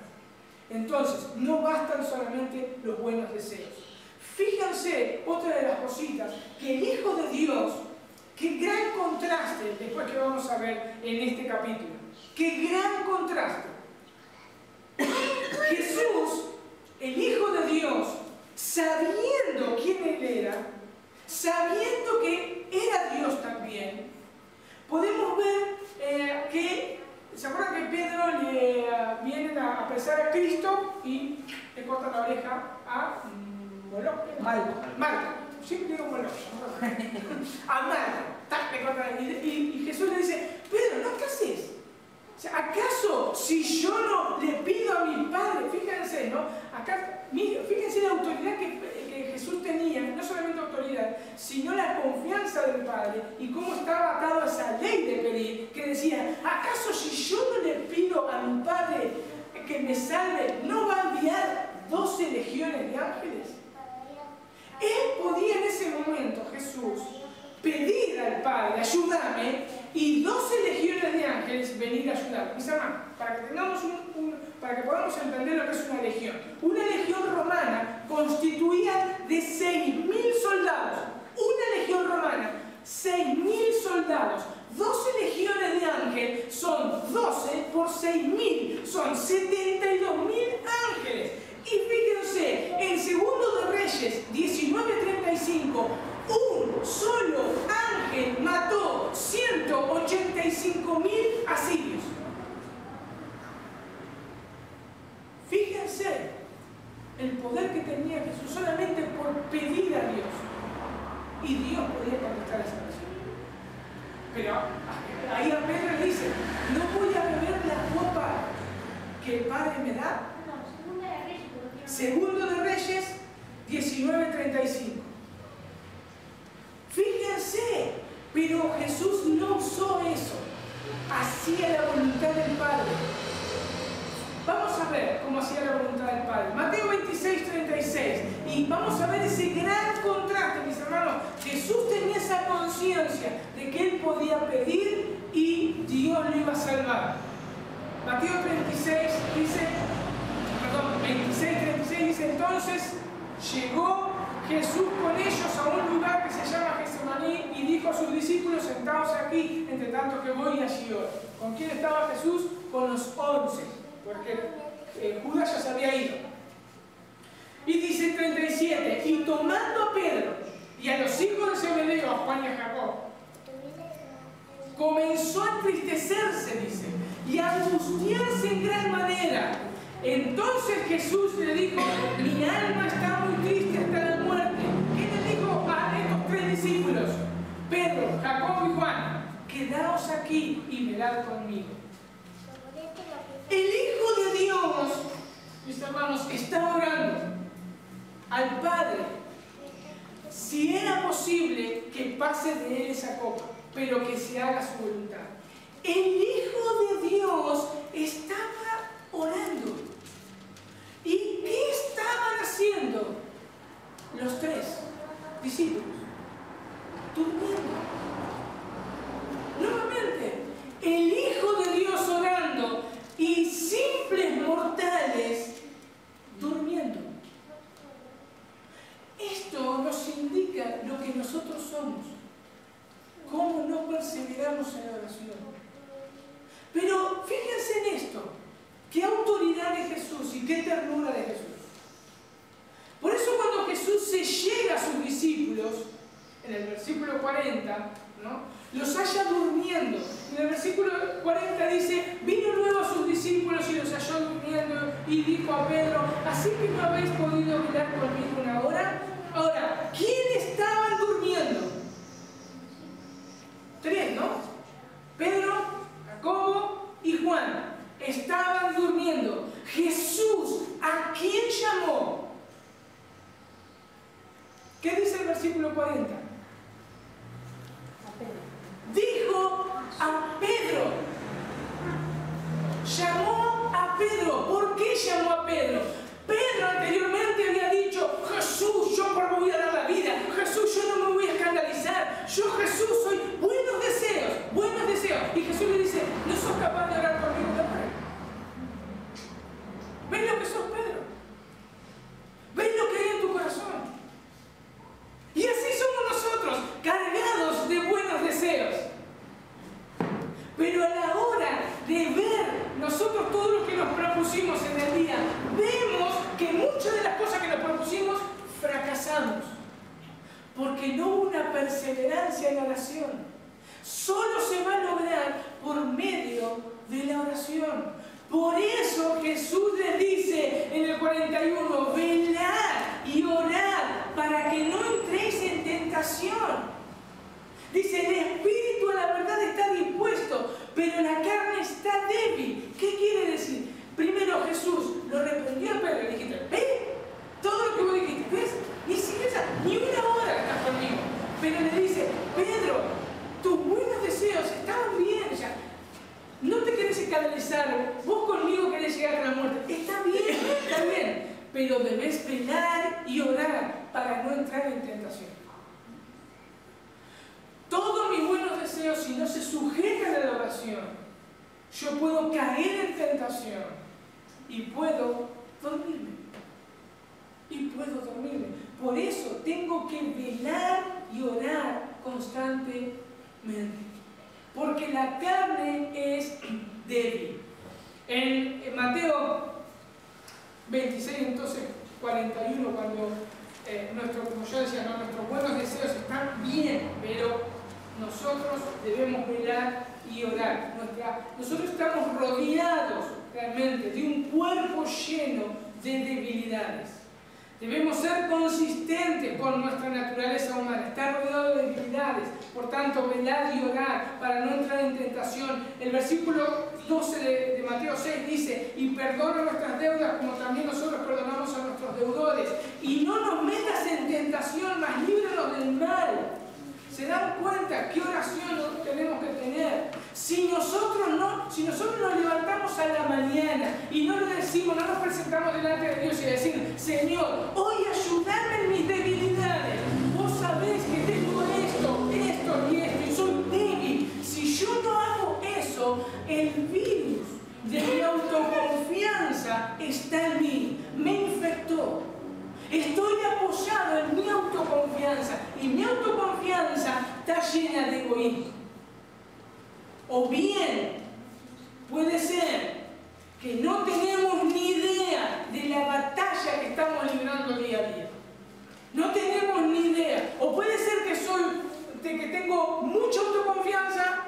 Entonces, no bastan solamente los buenos deseos. Fíjense, otra de las cositas, que el Hijo de Dios, qué gran contraste, después que vamos a ver en este capítulo, qué gran contraste. Jesús, el Hijo de Dios, sabiendo quién Él era, sabiendo que era Dios también, podemos ver que, ¿se acuerdan que Pedro le vienen a apresar a Cristo y le cortan la oreja a Marco? Siempre digo Moloch. A Marco. Le cortan, y Jesús le dice, Pedro, ¿no qué haces? O sea, ¿acaso si yo no le pido a mi Padre? Fíjense, ¿no? Acá, fíjense la autoridad que Jesús tenía, no solamente autoridad, sino la confianza del Padre y cómo estaba atado a esa ley de pedir, que decía, ¿acaso si yo no le pido a mi Padre que me salve, no va a enviar 12 legiones de ángeles? Él podía en ese momento, Jesús, pedir al Padre, ayúdame, y 12 legiones de ángeles venir a ayudar. Mis hermanos, para que podamos entender lo que es una legión. Una legión romana constituía de 6.000 soldados. Una legión romana, 6.000 soldados. 12 legiones de ángeles son 12 por 6.000, son 72.000 ángeles. Y fíjense, en Segundo de Reyes 19:35, un solo ángel mató 185.000 asirios. Fíjense el poder que tenía Jesús solamente por pedir a Dios. Y Dios podía contestar esa oración. Padre me da? Segundo de Reyes 19:35. Fíjense, pero Jesús no usó eso. Hacía la voluntad del Padre. Vamos a ver cómo hacía la voluntad del Padre. Mateo 26:36. Y vamos a ver ese gran contraste, mis hermanos. Jesús tenía esa conciencia de que él podía pedir y Dios lo iba a salvar. Mateo 26:36 dice: entonces llegó Jesús con ellos a un lugar que se llama Getsemaní y dijo a sus discípulos: sentaos aquí, entre tanto que voy allí oro. ¿Con quién estaba Jesús? Con los 11, porque Judas ya se había ido. Y dice 37: y tomando a Pedro y a los hijos de Zebedeo, a Juan y a Jacob, comenzó a entristecerse, dice, y a angustiarse en gran manera. Entonces Jesús le dijo: mi alma está muy triste hasta la muerte. ¿Qué le dijo a estos 3 discípulos? Pedro, Jacob y Juan: quedaos aquí y velad conmigo. El Hijo de Dios, mis hermanos, está orando al Padre si era posible que pase de él esa copa, pero que se haga su voluntad. El Hijo de Dios estaba orando. ¿Y qué estaban haciendo los 3 discípulos? Durmiendo. Nuevamente, el Hijo de Dios orando y simples mortales durmiendo. Esto nos indica lo que nosotros somos. Cómo no perseveramos en la oración. Pero fíjense en esto. Qué autoridad de Jesús y qué ternura de Jesús. Por eso cuando Jesús se llega a sus discípulos, en el versículo 40, ¿no?, los halla durmiendo. En el versículo 40 dice: vino luego a sus discípulos y los halló durmiendo y dijo a Pedro: ¿así que no habéis podido velar conmigo una hora? Ahora, ¿quién estaban durmiendo? 3, ¿no? Pedro, Jacobo y Juan. Estaban durmiendo. Jesús, ¿a quién llamó? ¿Qué dice el versículo 40? Dijo a Pedro. Llamó a Pedro. ¿Por qué llamó a Pedro? Pedro anteriormente había dicho: Jesús, yo por vos voy a dar la vida. Jesús, yo no me voy a escandalizar. Yo, Jesús, soy buenos deseos, buenos deseos. Y Jesús le dice: ¿no sos capaz de orar conmigo? ¿Ves lo que sos, Pedro? ¿Ves lo que hay en tu corazón? Y así somos nosotros, cargados de buenos deseos. Pero a la hora de ver nosotros todo lo que nos propusimos en el día, vemos que muchas de las cosas que nos propusimos fracasamos. Porque no hubo una perseverancia en la oración. Solo se va a lograr por medio de la oración. Por eso Jesús les dice en el 41: velad y orad para que no entréis en tentación. Dice: el espíritu a la verdad está dispuesto, pero la carne está débil. ¿Qué quiere decir? Primero Jesús lo reprendió a Pedro y le dijiste: ¿ves? Todo lo que vos dijiste, ¿ves? Ni una hora estás conmigo. Pero le dice: Pedro, tus buenos deseos estaban bien ya. No te querés escandalizar, vos conmigo querés llegar a la muerte. Está bien, pero debes velar y orar para no entrar en tentación. Todos mis buenos deseos, si no se sujetan a la oración, yo puedo caer en tentación y puedo dormirme. Por eso tengo que velar y orar constantemente. Porque la carne es débil. En Mateo 26, entonces 41, cuando como yo decía, ¿no?, nuestros buenos deseos están bien, pero nosotros debemos velar y orar. Nosotros estamos rodeados realmente de un cuerpo lleno de debilidades. Debemos ser consistentes con nuestra naturaleza humana, estar rodeados de debilidades. Por tanto, velad y orad para no entrar en tentación. El versículo 12 de Mateo 6 dice: y perdona nuestras deudas como también nosotros perdonamos a nuestros deudores. Y no nos metas en tentación, mas líbranos del mal. ¿Se dan cuenta qué oración tenemos que tener? Si nosotros nos levantamos a la mañana y no le decimos, no nos presentamos delante de Dios y decir: Señor, hoy ayúdame en mis debilidades. Vos sabés que tengo esto y esto, y soy débil. Si yo no hago eso, el virus de mi autoconfianza está en mí, me infectó. Estoy apoyado en mi autoconfianza y mi autoconfianza está llena de egoísmo. O bien, puede ser que no tenemos ni idea de la batalla que estamos librando día a día. No tenemos ni idea. O puede ser que tengo mucha autoconfianza,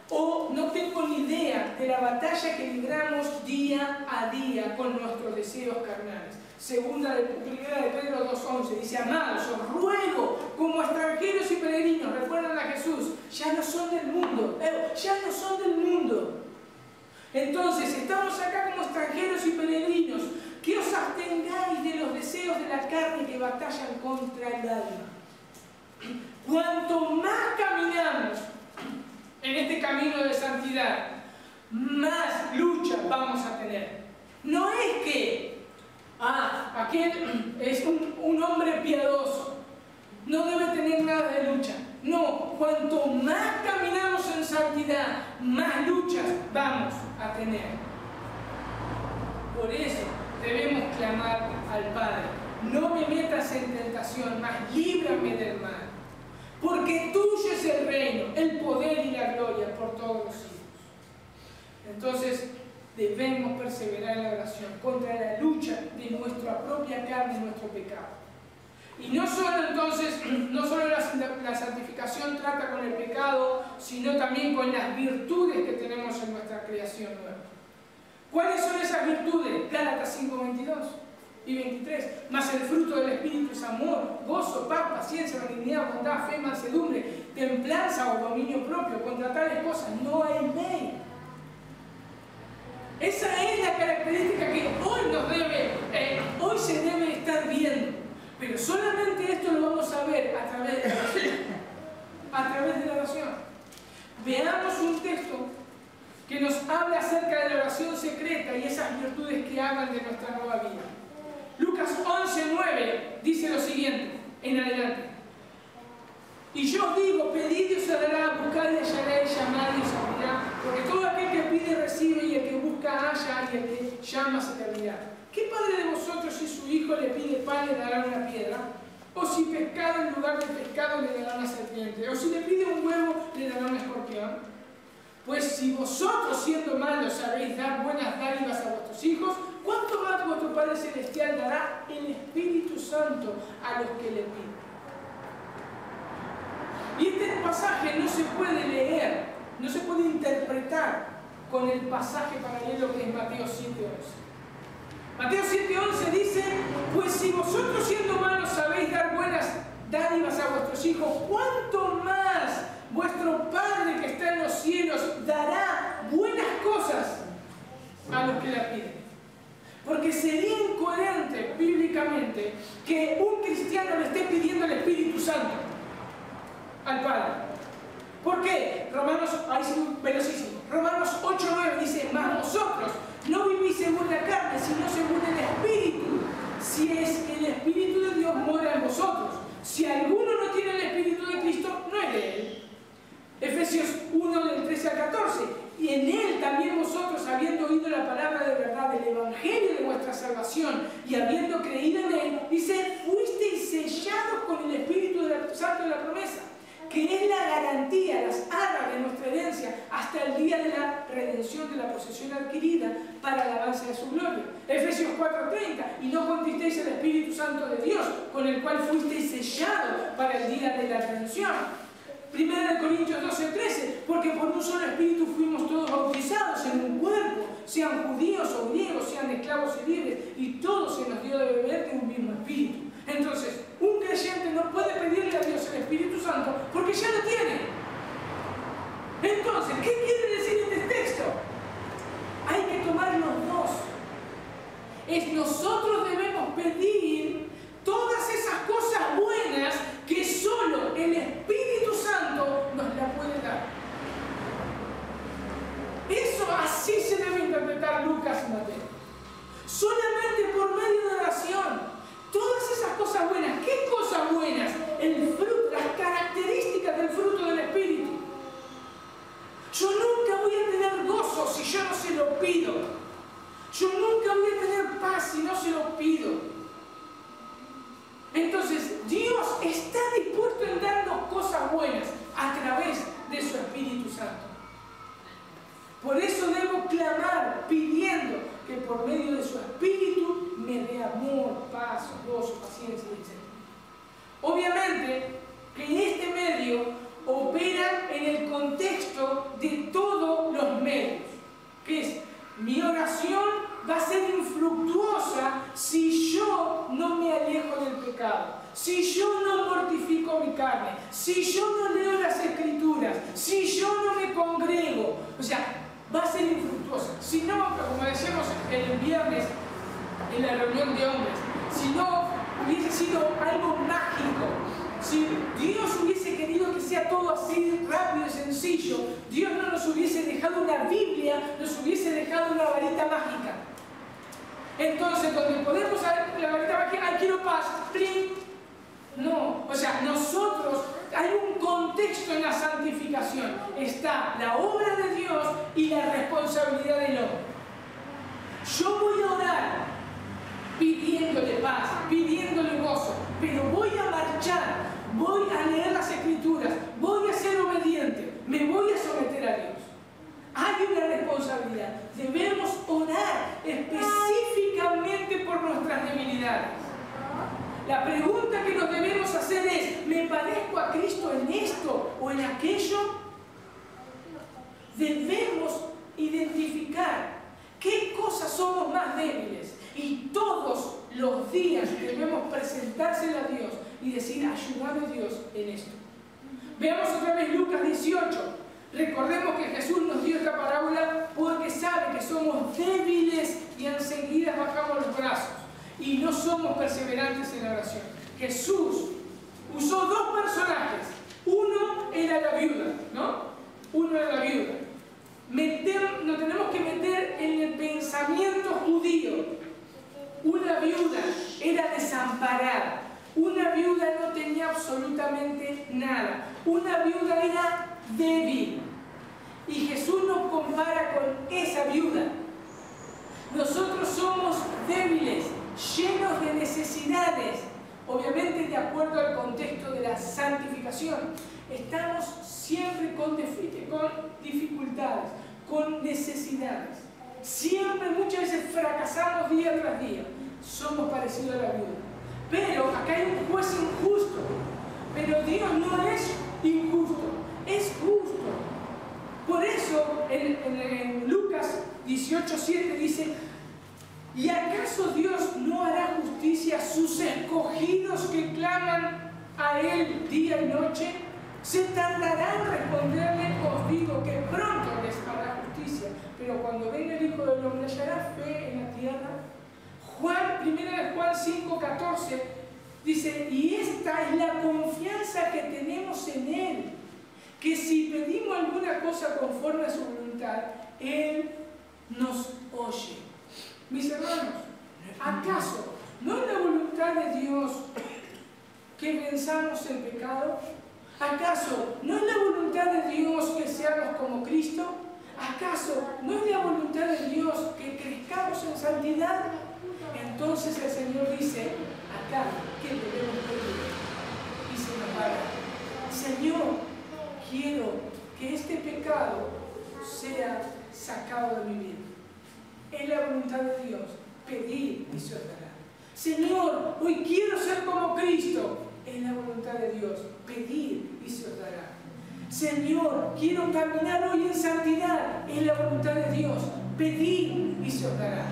o no tengo ni idea de la batalla que libramos día a día con nuestros deseos carnales. Primera de Pedro 2:11 dice: amados, os ruego como extranjeros y peregrinos, recuerdan a Jesús, ya no son del mundo, ya no son del mundo. Entonces, estamos acá como extranjeros y peregrinos, que os abstengáis de los deseos de la carne que batallan contra el alma. Cuanto más caminamos en este camino de santidad, más lucha vamos a tener. No es que aquel es un hombre piadoso, no debe tener nada de lucha. No, cuanto más caminamos en santidad, más luchas vamos a tener. Por eso debemos clamar al Padre: no me metas en tentación, mas líbrame del mal. Porque tuyo es el reino, el poder y la gloria por todos los siglos. Entonces, debemos perseverar en la oración contra la lucha de nuestra propia carne y nuestro pecado. Y no solo la santificación trata con el pecado, sino también con las virtudes que tenemos en nuestra creación nueva. ¿Cuáles son esas virtudes? Gálatas 5:22 y 23. Mas el fruto del Espíritu es amor, gozo, paz, paciencia, benignidad, bondad, fe, mansedumbre, templanza o dominio propio. Contra tales cosas no hay ley. Esa es la característica que hoy se debe estar viendo. Pero solamente esto lo vamos a ver a través de la oración. A través de la oración. Veamos un texto que nos habla acerca de la oración secreta y esas virtudes que hablan de nuestra nueva vida. Lucas 11:9 dice lo siguiente, en adelante: y yo digo, pedid y os dará, buscad y hallaréis, llamad y os abrirá, porque todo aquel que pide recibe, y el que busca halla, y el que llama se le abrirá. ¿Qué padre de vosotros, si su hijo le pide pan, le dará una piedra? ¿O si pescado en lugar de pescado le dará una serpiente? ¿O si le pide un huevo, le dará un escorpión? Pues si vosotros, siendo malos, sabéis dar buenas dádivas a vuestros hijos, ¿cuánto más vuestro Padre Celestial dará el Espíritu Santo a los que le piden? Y este pasaje no se puede leer, no se puede interpretar con el pasaje paralelo que es Mateo 7:11. Mateo 7:11 dice: pues si vosotros, siendo malos, sabéis dar buenas dádivas a vuestros hijos, ¿cuánto más vuestro Padre que está en los cielos dará buenas cosas a los que la piden? Porque sería incoherente bíblicamente que un cristiano le esté pidiendo el Espíritu Santo al Padre. ¿Por qué? Romanos 8:9 dice: mas vosotros no vivís según la carne, sino según el Espíritu, si es que el Espíritu de Dios mora en vosotros. Si alguno no tiene el Espíritu de Cristo, no es de él. Efesios 1:13-14. Y en él también vosotros, habiendo oído la palabra de verdad del Evangelio de vuestra salvación, y habiendo creído en él, dice: fuisteis sellados con el Espíritu Santo de la promesa, que es la garantía, las arras de nuestra herencia hasta el día de la redención de la posesión adquirida para la alabanza de su gloria. Efesios 4:30. Y no contristeis el Espíritu Santo de Dios, con el cual fuisteis sellados para el día de la redención. Primera de Corintios 12:13. Porque por un solo Espíritu fuimos todos bautizados en un cuerpo, sean judíos o griegos, sean esclavos y libres, y todos se nos dio de beber de un mismo Espíritu. Entonces, un creyente no puede pedirle a Dios el Espíritu Santo porque ya lo tiene. está dispuesto en darnos cosas buenas a través de su Espíritu Santo. Por eso debo clamar pidiendo que por medio de su Espíritu me dé amor, paz, gozo, paciencia, etc. Obviamente que en este medio opera en el contexto de todos los medios, que es mi oración va a ser infructuosa si yo no me alejo del pecado, si yo no mortifico mi carne, si yo no leo las Escrituras, si yo no me congrego. O sea, va a ser infructuosa. Si no, como decíamos el viernes en la reunión de hombres, si no hubiese sido algo mágico, si Dios hubiese querido que sea todo así rápido y sencillo, Dios no nos hubiese dejado una Biblia, nos hubiese dejado una varita mágica. Entonces, donde podemos saber la varita mágica, ¡ay, quiero paz! ¡Plim! No, o sea, nosotros, hay un contexto en la santificación. Está la obra de Dios y la responsabilidad del hombre. Yo voy a orar pidiéndole paz, pidiéndole gozo, pero voy a marchar, voy a leer las Escrituras, voy a ser obediente, me voy a someter a Dios. Hay una responsabilidad. Debemos orar específicamente por nuestras debilidades. La pregunta que nos debemos hacer es, ¿me parezco a Cristo en esto o en aquello? Debemos identificar qué cosas somos más débiles y todos los días debemos presentárselo a Dios y decir, ayúdame Dios en esto. Veamos otra vez Lucas 18. Recordemos que Jesús nos dio esta parábola porque sabe que somos débiles y enseguida bajamos los brazos y no somos perseverantes en la oración. Jesús usó dos personajes. Uno era la viuda, ¿no? Uno era la viuda. Nos tenemos que meter en el pensamiento judío. Una viuda era desamparada. Una viuda no tenía absolutamente nada. Una viuda era débil. Y Jesús nos compara con esa viuda. Nosotros somos débiles, llenos de necesidades. Obviamente, de acuerdo al contexto de la santificación, estamos siempre con dificultades, con necesidades. Siempre, muchas veces fracasamos día tras día. Somos parecidos a la viuda. Pero acá hay un juez injusto. Pero Dios no es injusto, es justo. Por eso en Lucas 18:7 dice, ¿y acaso Dios no hará justicia a sus escogidos que claman a Él día y noche? ¿Se tardará en responderle? Os digo que pronto les hará justicia, pero cuando venga el Hijo del Hombre, ¿hallará fe en la tierra? 1 Juan 5:14 dice, y esta es la confianza que tenemos en Él, que si pedimos alguna cosa conforme a su voluntad, Él nos oye. Mis hermanos, ¿acaso no es la voluntad de Dios que venzamos el pecado? ¿Acaso no es la voluntad de Dios que seamos como Cristo? ¿Acaso no es la voluntad de Dios que crezcamos en santidad? Entonces el Señor dice, acá, ¿qué debemos pedir? Y se nos va a dar. Señor, quiero que este pecado sea sacado de mi vida. Es la voluntad de Dios. Pedir y se os dará. Señor, hoy quiero ser como Cristo. Es la voluntad de Dios. Pedir y se os dará. Señor, quiero caminar hoy en santidad. Es la voluntad de Dios. Pedir y se os dará.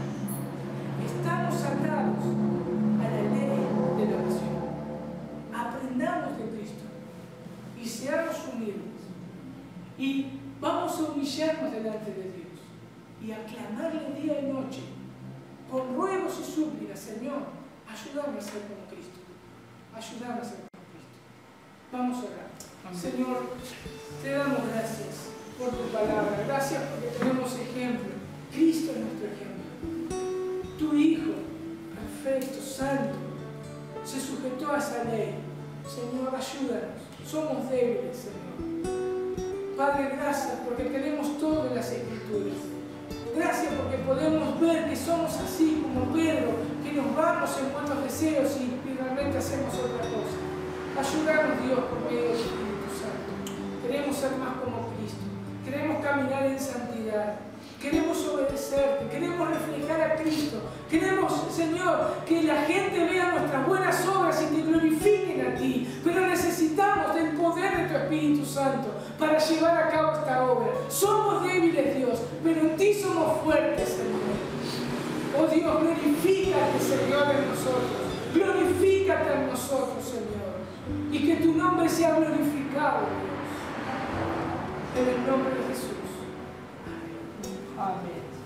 Estamos atados a la ley de la oración. Aprendamos de Cristo y seamos humildes. Y vamos a humillarnos delante de Dios y a clamarle día y noche con ruegos y súplicas. Señor, ayúdame a ser como Cristo. Ayúdame a ser como Cristo. Vamos a orar. Amén. Señor, te damos gracias por tu palabra. Gracias porque tenemos ejemplo. Cristo es nuestro ejemplo. Tu Hijo, perfecto, santo, se sujetó a esa ley. Señor, ayúdanos. Somos débiles, Señor. Padre, gracias porque tenemos todo en las Escrituras. Gracias porque podemos ver que somos así como Pedro, que nos vamos en buenos deseos y realmente hacemos otra cosa. Ayúdanos, Dios, por medio del Espíritu Santo. Queremos ser más como Cristo. Queremos caminar en santidad. Queremos obedecerte. Queremos reflejar a Cristo. Queremos, Señor, que la gente vea nuestras buenas obras y te glorifiquen a ti. Pero necesitamos del poder de tu Espíritu Santo para llevar a cabo esta obra. Somos débiles, Dios, pero en ti somos fuertes, Señor. Oh Dios, glorifícate, Señor, en nosotros. Glorifícate en nosotros, Señor. Y que tu nombre sea glorificado, Dios. En el nombre de Jesús. Amén.